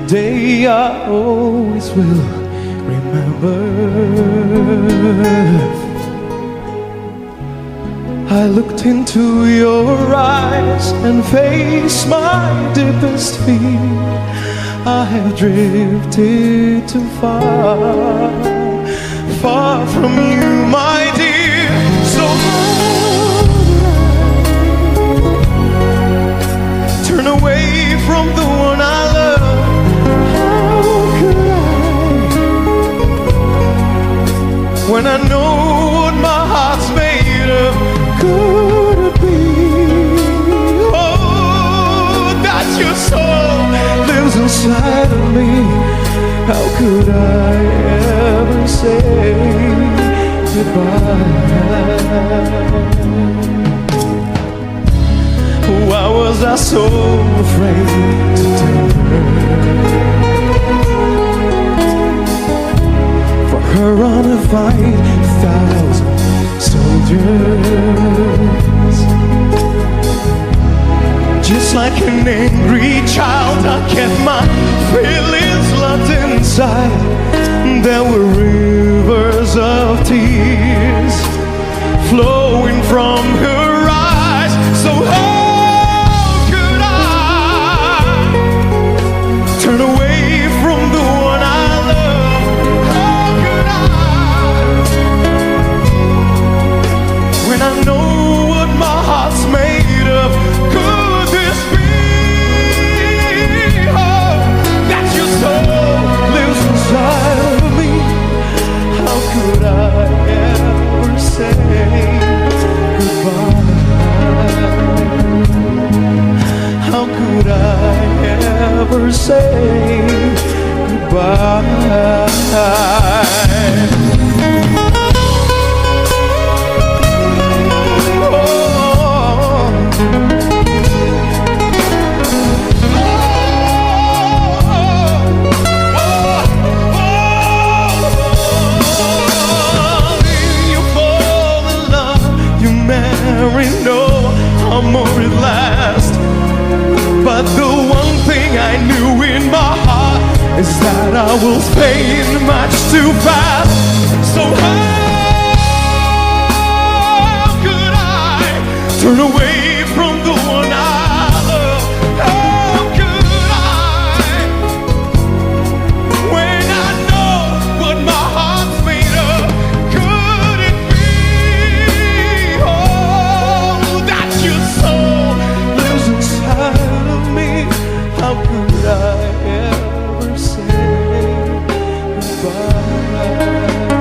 day I always will remember. I looked into your eyes and faced my deepest fear. I have drifted too far, far from you, my dear. So turn away from the one I love. How could I, when I know what my heart's made of? Could it be, oh, that your soul lives inside of me? How could I ever say goodbye? Why was I so afraid to tell her? For her on a fight, 1,000 soldiers. Just like an angry child, I kept my feelings locked inside. There were rivers of tears flowing from her eyes. So turn away from the one I love. How could I, when I know what my heart's made of? Could this be, oh, that your soul lives inside of me? How could I ever say goodbye? How could I ever say goodbye? You fall in love, you marry, no amor at last. But the one thing I knew in my heart is that I was fading much too fast. So how could I turn away from the one I love? How could I, when I know what my heart's made of? Could it be, oh, that your soul lives inside of me? How could I ever say goodbye?